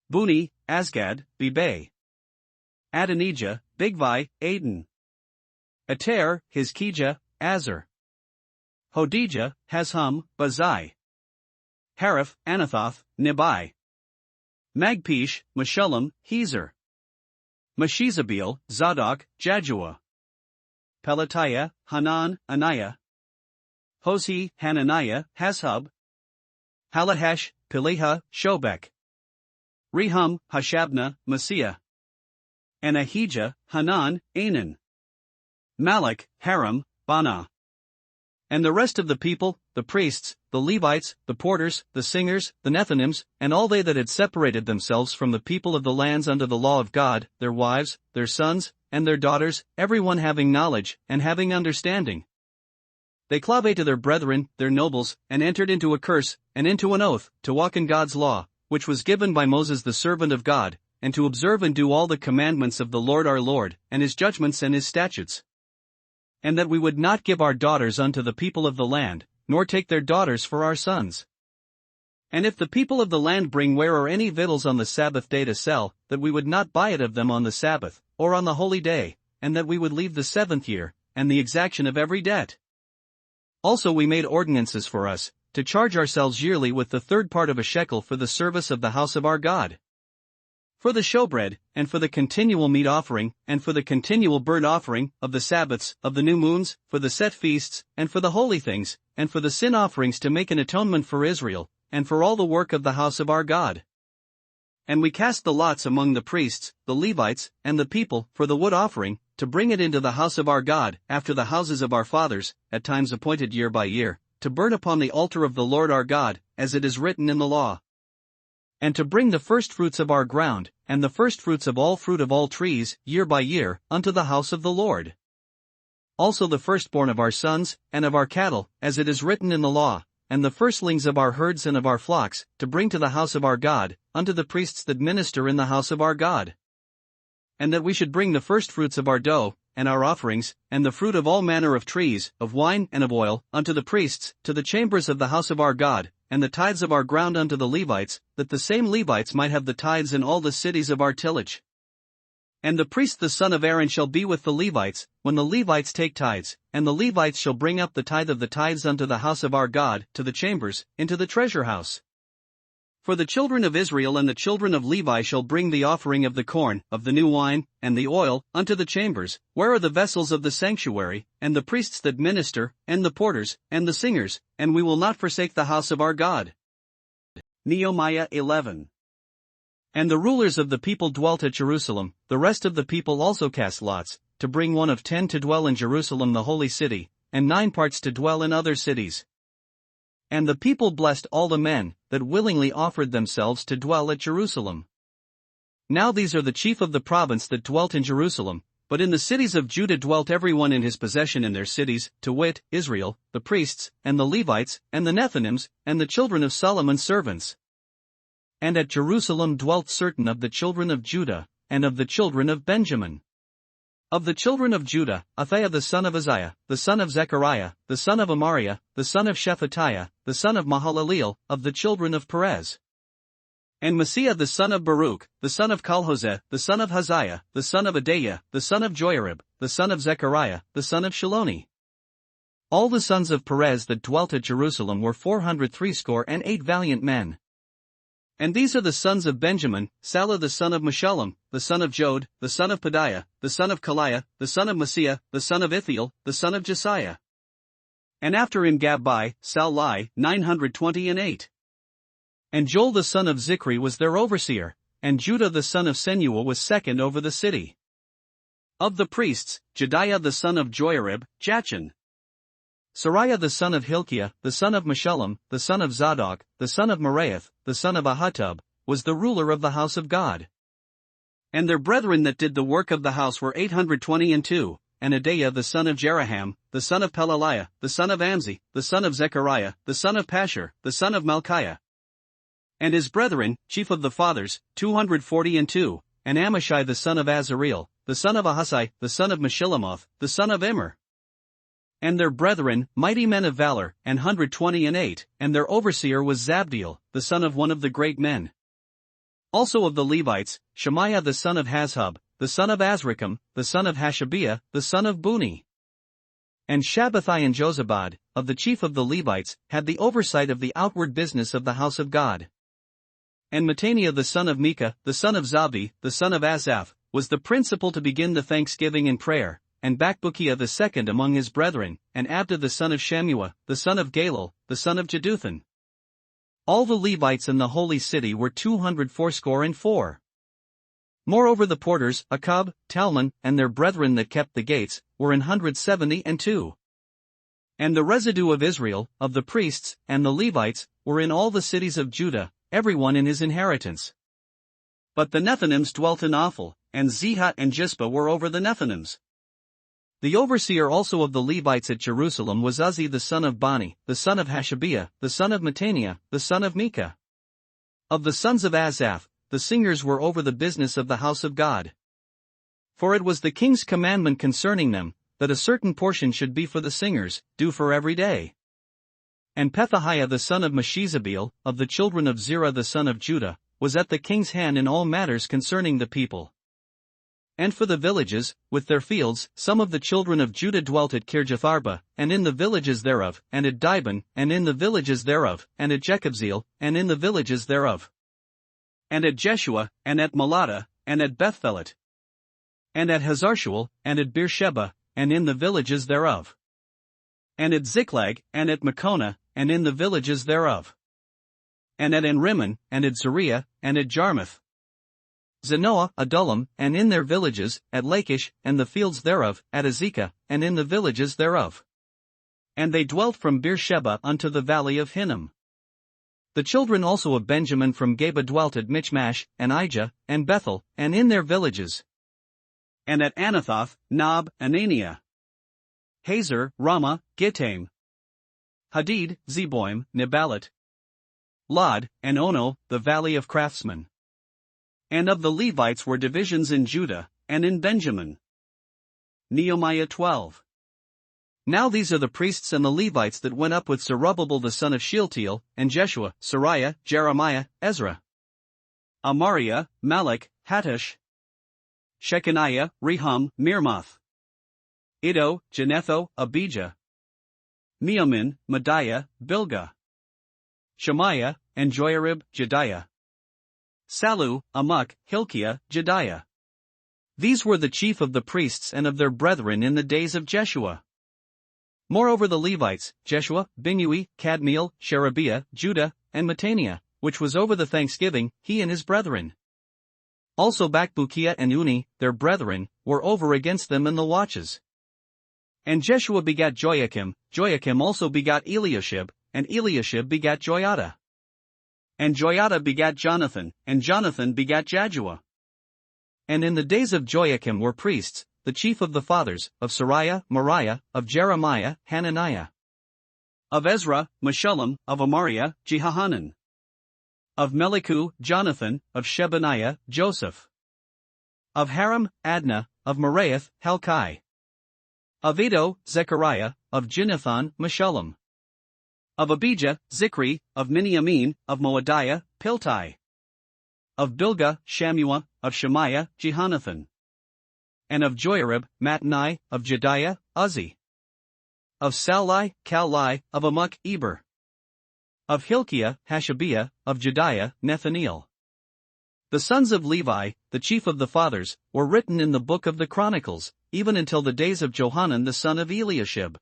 Buni, Asgad, Bebay. Adonijah, Bigvai, Aden. Ater, Hizkijah, Azar. Hodijah, Hashum, Bazai. Hariph, Anathoth, Nebai. Magpish, Meshullam, Hezer. Meshezabeel, Zadok, Jadua. Pelatiah, Hanan, Aniah. Hoshi, Hananiah, Hashub. Halahash, Peleha, Shobek. Rehum, Hashabna, Messiah. And Ahijah, Hanan, Anan. Malach, Haram, Bana. And the rest of the people, the priests, the Levites, the porters, the singers, the Nethinims, and all they that had separated themselves from the people of the lands under the law of God, their wives, their sons, and their daughters, every one having knowledge, and having understanding. They clave to their brethren, their nobles, and entered into a curse, and into an oath, to walk in God's law, which was given by Moses the servant of God, and to observe and do all the commandments of the Lord our Lord, and his judgments and his statutes. And that we would not give our daughters unto the people of the land, nor take their daughters for our sons. And if the people of the land bring ware or any victuals on the Sabbath day to sell, that we would not buy it of them on the Sabbath, or on the holy day, and that we would leave the 7th year, and the exaction of every debt. Also we made ordinances for us, to charge ourselves yearly with the 3rd part of a shekel for the service of the house of our God. For the showbread, and for the continual meat offering, and for the continual burnt offering, of the Sabbaths, of the new moons, for the set feasts, and for the holy things, and for the sin offerings to make an atonement for Israel, and for all the work of the house of our God. And we cast the lots among the priests, the Levites, and the people, for the wood offering, to bring it into the house of our God, after the houses of our fathers, at times appointed year by year, to burn upon the altar of the Lord our God, as it is written in the law. And to bring the firstfruits of our ground, and the firstfruits of all fruit of all trees, year by year, unto the house of the Lord. Also the firstborn of our sons, and of our cattle, as it is written in the law, and the firstlings of our herds and of our flocks, to bring to the house of our God, unto the priests that minister in the house of our God. And that we should bring the firstfruits of our dough, and our offerings, and the fruit of all manner of trees, of wine and of oil, unto the priests, to the chambers of the house of our God, and the tithes of our ground unto the Levites, that the same Levites might have the tithes in all the cities of our tillage. And the priest the son of Aaron shall be with the Levites, when the Levites take tithes, and the Levites shall bring up the tithe of the tithes unto the house of our God, to the chambers, into the treasure house. For the children of Israel and the children of Levi shall bring the offering of the corn, of the new wine, and the oil, unto the chambers, where are the vessels of the sanctuary, and the priests that minister, and the porters, and the singers, and we will not forsake the house of our God. Nehemiah 11. And the rulers of the people dwelt at Jerusalem, the rest of the people also cast lots, to bring 1 of 10 to dwell in Jerusalem the holy city, and 9 parts to dwell in other cities. And the people blessed all the men that willingly offered themselves to dwell at Jerusalem. Now these are the chief of the province that dwelt in Jerusalem, but in the cities of Judah dwelt everyone in his possession in their cities, to wit, Israel, the priests, and the Levites, and the Nethinims, and the children of Solomon's servants. And at Jerusalem dwelt certain of the children of Judah, and of the children of Benjamin. Of the children of Judah, Athaiah the son of Uzziah, the son of Zechariah, the son of Amariah, the son of Shephatiah, the son of Mahalaleel, of the children of Perez. And Messiah the son of Baruch, the son of Calhoseh, the son of Haziah, the son of Adaiah, the son of Joiarib, the son of Zechariah, the son of Shiloni. All the sons of Perez that dwelt at Jerusalem were 468 valiant men. And these are the sons of Benjamin: Salah the son of Meshullam, the son of Jod, the son of Pedaiah, the son of Kaliah, the son of Messiah, the son of Ithiel, the son of Jesiah. And after him Gabbai, Salai, 928. And Joel the son of Zichri was their overseer, and Judah the son of Senuah was second over the city. Of the priests, Jediah the son of Joiarib, Jachin. Sariah the son of Hilkiah, the son of Meshullam, the son of Zadok, the son of Meraioth, the son of Ahitub, was the ruler of the house of God. And their brethren that did the work of the house were 822, and Adaiah the son of Jeraham, the son of Pelaliah, the son of Amzi, the son of Zechariah, the son of Pashur, the son of Malchiah. And his brethren, chief of the fathers, 242, and Amashai the son of Azareel, the son of Ahasai, the son of Meshillemoth, the son of Immer. And their brethren, mighty men of valor, 128, and their overseer was Zabdiel, the son of one of the great men. Also of the Levites, Shemaiah the son of Hazhub, the son of Azrikam, the son of Hashabiah, the son of Buni. And Shabbathai and Jozabad, of the chief of the Levites, had the oversight of the outward business of the house of God. And Mattaniah the son of Micah, the son of Zabdi, the son of Asaph, was the principal to begin the thanksgiving and prayer, and Bakbukiah the second among his brethren, and Abda the son of Shammua, the son of Galal, the son of Jeduthun. All the Levites in the holy city were 284. Moreover the porters, Akab, Talmon, and their brethren that kept the gates, were 172. And the residue of Israel, of the priests, and the Levites, were in all the cities of Judah, every one in his inheritance. But the Nethinims dwelt in Ophel, and Zehat and Jispa were over the Nethinims. The overseer also of the Levites at Jerusalem was Uzzi the son of Bani, the son of Hashabiah, the son of Mattaniah, the son of Micah. Of the sons of Asaph, the singers were over the business of the house of God. For it was the king's commandment concerning them, that a certain portion should be for the singers, due for every day. And Pethahiah the son of Meshezabeel, of the children of Zerah the son of Judah, was at the king's hand in all matters concerning the people. And for the villages, with their fields, some of the children of Judah dwelt at Kirjatharba, and in the villages thereof, and at Dibon, and in the villages thereof, and at Jekabzeel, and in the villages thereof. And at Jeshua, and at Malada, and at Bethphelet. And at Hazarshual, and at Beersheba, and in the villages thereof. And at Ziklag, and at Makona, and in the villages thereof. And at Enrimmon, and at Zeriah, and at Jarmuth. Zanoah, Adullam, and in their villages, at Lachish, and the fields thereof, at Azekah, and in the villages thereof. And they dwelt from Beersheba unto the valley of Hinnom. The children also of Benjamin from Geba dwelt at Michmash, and Ijah, and Bethel, and in their villages. And at Anathoth, Nob, Ananiah. Hazor, Ramah, Gittaim. Hadid, Zeboim, Nebalat. Lod, and Ono, the valley of craftsmen. And of the Levites were divisions in Judah, and in Benjamin. Nehemiah 12. Now these are the priests and the Levites that went up with Zerubbabel the son of Shealtiel, and Jeshua, Sariah, Jeremiah, Ezra, Amariah, Malach, Hattush, Shechaniah, Rehum, Mirmoth. Iddo, Genetho, Abijah. Meamin, Madiah, Bilgah. Shemaiah, and Joiarib, Jediah. Sallu, Amok, Hilkiah, Jediah. These were the chief of the priests and of their brethren in the days of Jeshua. Moreover the Levites, Jeshua, Binnui, Kadmiel, Sherebiah, Judah, and Mattaniah, which was over the thanksgiving, he and his brethren. Also Bakbukiah and Uni, their brethren, were over against them in the watches. And Jeshua begat Joachim, Joachim also begat Eliashib, and Eliashib begat Joiada. And Joiada begat Jonathan, and Jonathan begat Jaddua. And in the days of Joachim were priests, the chief of the fathers, of Sariah, Moriah, of Jeremiah, Hananiah. Of Ezra, Meshullam, of Amariah, Jehohanan. Of Melichu, Jonathan, of Shebaniah, Joseph. Of Haram, Adnah, of Meraioth, Helkai. Of Iddo, Zechariah, of Ginnathan, Meshullam. Of Abijah, Zichri, of Miniamin, of Moadiah, Piltai. Of Bilgah, Shammua, of Shemaiah, Jehonathan. And of Joiarib, Mattani, of Jediah, Uzzi. Of Sallai, Kalai, of Amok, Eber. Of Hilkiah, Hashabiah, of Jediah, Nethaneel. The sons of Levi, the chief of the fathers, were written in the book of the Chronicles, even until the days of Johanan the son of Eliashib.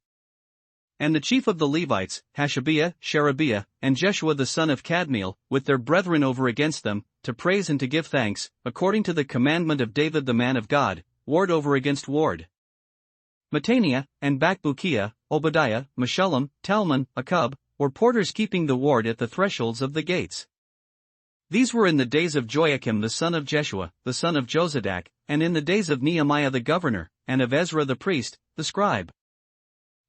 And the chief of the Levites, Hashabiah, Sherebiah, and Jeshua the son of Kadmiel, with their brethren over against them, to praise and to give thanks, according to the commandment of David the man of God, ward over against ward. Mattaniah, and Bakbukiah, Obadiah, Meshullam, Talmon, Akub, were porters keeping the ward at the thresholds of the gates. These were in the days of Joachim the son of Jeshua, the son of Jozadak, and in the days of Nehemiah the governor, and of Ezra the priest, the scribe.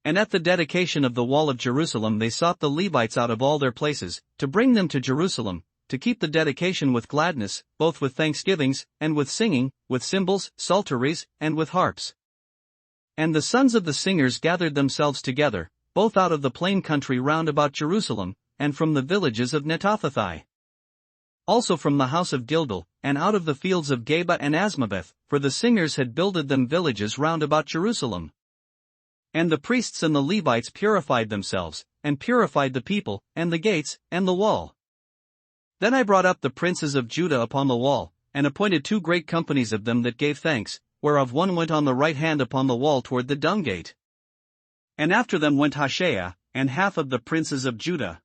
And at the dedication of the wall of Jerusalem they sought the Levites out of all their places, to bring them to Jerusalem, to keep the dedication with gladness, both with thanksgivings, and with singing, with cymbals, psalteries, and with harps. And the sons of the singers gathered themselves together, both out of the plain country round about Jerusalem, and from the villages of Netophathi. Also from the house of Gilgal, and out of the fields of Geba and Asmaveth, for the singers had builded them villages round about Jerusalem. And the priests and the Levites purified themselves, and purified the people, and the gates, and the wall. Then I brought up the princes of Judah upon the wall, and appointed 2 great companies of them that gave thanks, whereof one went on the right hand upon the wall toward the dung gate. And after them went Hoshea, and half of the princes of Judah.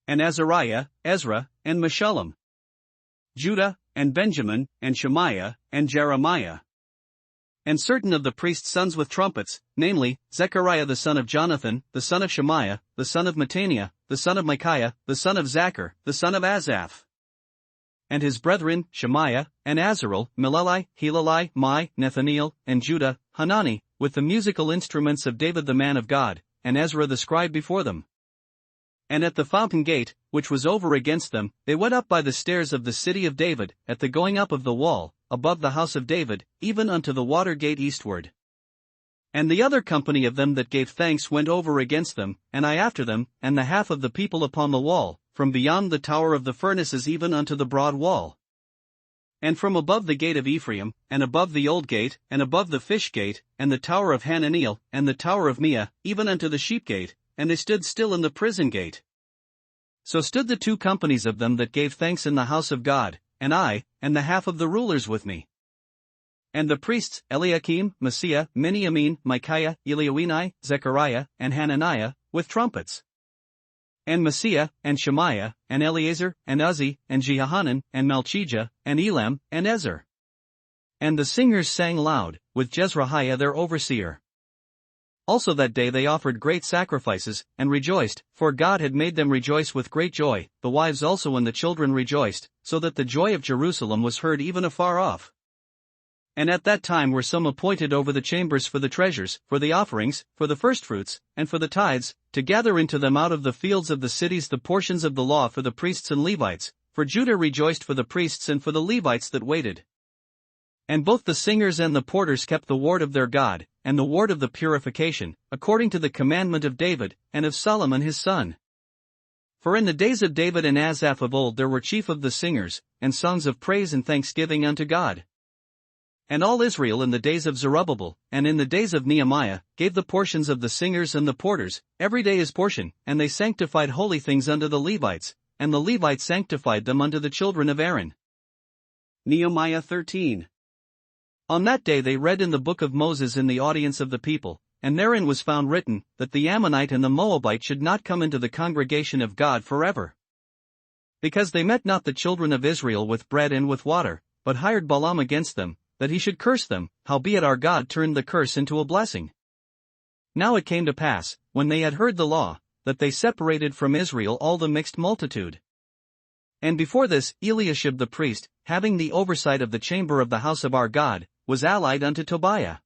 And Azariah, Ezra, and Meshullam. Judah, and Benjamin, and Shemaiah, and Jeremiah. And certain of the priests' sons with trumpets, namely, Zechariah the son of Jonathan, the son of Shemaiah, the son of Mattaniah, the son of Micaiah, the son of Zachar, the son of Asaph. And his brethren, Shemaiah, and Azarel, Milalai, Helalai, Mai, Nethaneel, and Judah, Hanani, with the musical instruments of David the man of God, and Ezra the scribe before them. And at the fountain gate, which was over against them, they went up by the stairs of the city of David, at the going up of the wall, above the house of David, even unto the water gate eastward. And the other company of them that gave thanks went over against them, and I after them, and the half of the people upon the wall, from beyond the tower of the furnaces even unto the broad wall. And from above the gate of Ephraim, and above the old gate, and above the fish gate, and the tower of Hananiel, and the tower of Meah, even unto the sheep gate, and they stood still in the prison gate. So stood the 2 companies of them that gave thanks in the house of God, and I, and the half of the rulers with me. And the priests, Eliakim, Maaseiah, Miniamin, Micaiah, Eliawenai, Zechariah, and Hananiah, with trumpets. And Maaseiah, and Shemaiah, and Eleazar, and Uzzi, and Jehohanan, and Malchijah, and Elam, and Ezer. And the singers sang loud, with Jezrahiah their overseer. Also that day they offered great sacrifices, and rejoiced, for God had made them rejoice with great joy, the wives also and the children rejoiced, so that the joy of Jerusalem was heard even afar off. And at that time were some appointed over the chambers for the treasures, for the offerings, for the firstfruits, and for the tithes, to gather into them out of the fields of the cities the portions of the law for the priests and Levites, for Judah rejoiced for the priests and for the Levites that waited. And both the singers and the porters kept the ward of their God, and the ward of the purification, according to the commandment of David, and of Solomon his son. For in the days of David and Asaph of old there were chief of the singers, and songs of praise and thanksgiving unto God. And all Israel in the days of Zerubbabel, and in the days of Nehemiah, gave the portions of the singers and the porters, every day his portion, and they sanctified holy things unto the Levites, and the Levites sanctified them unto the children of Aaron. Nehemiah 13. On that day they read in the book of Moses in the audience of the people, and therein was found written, that the Ammonite and the Moabite should not come into the congregation of God forever. Because they met not the children of Israel with bread and with water, but hired Balaam against them, that he should curse them, howbeit our God turned the curse into a blessing. Now it came to pass, when they had heard the law, that they separated from Israel all the mixed multitude. And before this, Eliashib the priest, having the oversight of the chamber of the house of our God, was allied unto Tobiah.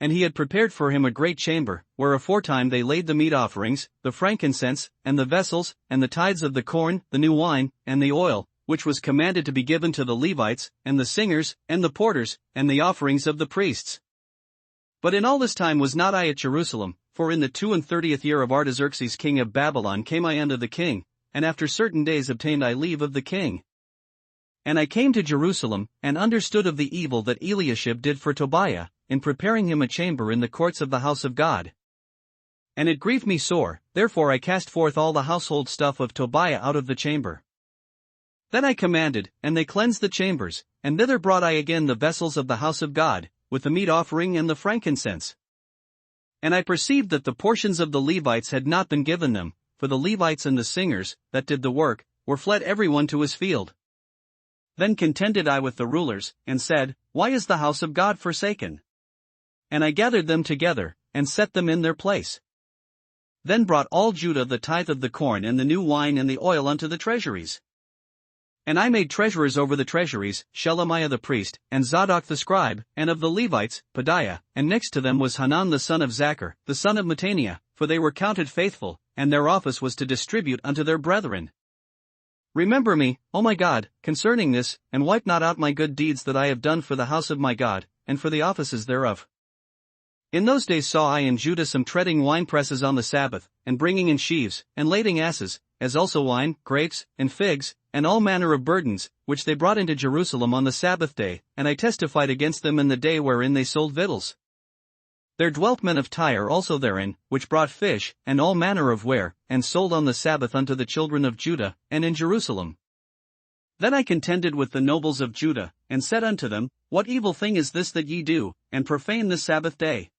And he had prepared for him a great chamber, where aforetime they laid the meat offerings, the frankincense, and the vessels, and the tithes of the corn, the new wine, and the oil, which was commanded to be given to the Levites, and the singers, and the porters, and the offerings of the priests. But in all this time was not I at Jerusalem, for in the 32nd year of Artaxerxes king of Babylon came I unto the king, and after certain days obtained I leave of the king. And I came to Jerusalem, and understood of the evil that Eliashib did for Tobiah, in preparing him a chamber in the courts of the house of God. And it grieved me sore, therefore I cast forth all the household stuff of Tobiah out of the chamber. Then I commanded, and they cleansed the chambers, and thither brought I again the vessels of the house of God, with the meat offering and the frankincense. And I perceived that the portions of the Levites had not been given them, for the Levites and the singers, that did the work, were fled every one to his field. Then contended I with the rulers, and said, Why is the house of God forsaken? And I gathered them together, and set them in their place. Then brought all Judah the tithe of the corn and the new wine and the oil unto the treasuries. And I made treasurers over the treasuries, Shelemiah the priest, and Zadok the scribe, and of the Levites, Pedaiah, and next to them was Hanan the son of Zachar, the son of Mattaniah, for they were counted faithful, and their office was to distribute unto their brethren. Remember me, O my God, concerning this, and wipe not out my good deeds that I have done for the house of my God, and for the offices thereof. In those days saw I in Judah some treading winepresses on the Sabbath, and bringing in sheaves, and lading asses, as also wine, grapes, and figs, and all manner of burdens, which they brought into Jerusalem on the Sabbath day, and I testified against them in the day wherein they sold victuals. There dwelt men of Tyre also therein, which brought fish, and all manner of ware, and sold on the Sabbath unto the children of Judah, and in Jerusalem. Then I contended with the nobles of Judah, and said unto them, What evil thing is this that ye do, and profane the Sabbath day?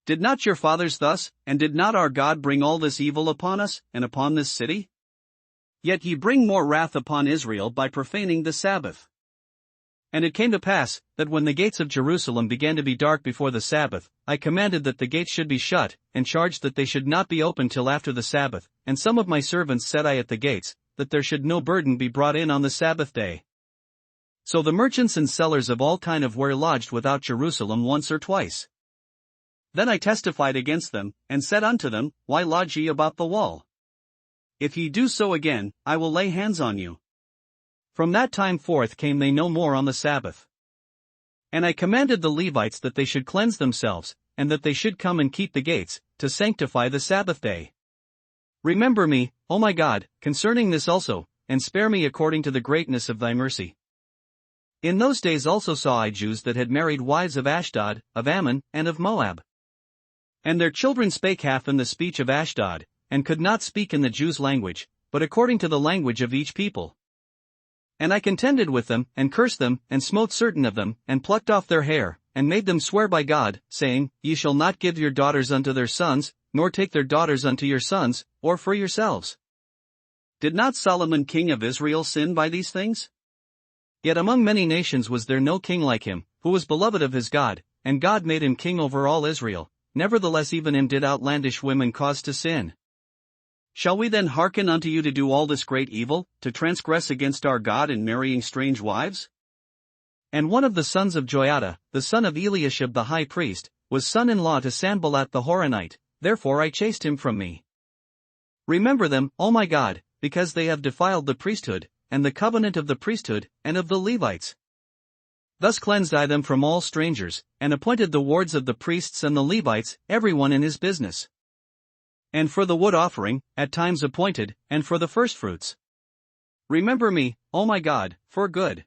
Did not your fathers thus, and did not our God bring all this evil upon us, and upon this city? Yet ye bring more wrath upon Israel by profaning the Sabbath. And it came to pass, that when the gates of Jerusalem began to be dark before the Sabbath, I commanded that the gates should be shut, and charged that they should not be opened till after the Sabbath, and some of my servants set I at the gates, that there should no burden be brought in on the Sabbath day. So the merchants and sellers of all kind of ware lodged without Jerusalem once or twice. Then I testified against them, and said unto them, Why lodge ye about the wall? If ye do so again, I will lay hands on you. From that time forth came they no more on the Sabbath. And I commanded the Levites that they should cleanse themselves, and that they should come and keep the gates, to sanctify the Sabbath day. Remember me, O my God, concerning this also, and spare me according to the greatness of thy mercy. In those days also saw I Jews that had married wives of Ashdod, of Ammon, and of Moab. And their children spake half in the speech of Ashdod, and could not speak in the Jews' language, but according to the language of each people. And I contended with them, and cursed them, and smote certain of them, and plucked off their hair, and made them swear by God, saying, Ye shall not give your daughters unto their sons, nor take their daughters unto your sons, or for yourselves. Did not Solomon king of Israel sin by these things? Yet among many nations was there no king like him, who was beloved of his God, and God made him king over all Israel. Nevertheless even him did outlandish women cause to sin. Shall we then hearken unto you to do all this great evil, to transgress against our God in marrying strange wives? And one of the sons of Joiada, the son of Eliashib the high priest, was son-in-law to Sanballat the Horonite, therefore I chased him from me. Remember them, O my God, because they have defiled the priesthood, and the covenant of the priesthood, and of the Levites. Thus cleansed I them from all strangers, and appointed the wards of the priests and the Levites, every one in his business. And for the wood offering, at times appointed, and for the firstfruits. Remember me, O my God, for good.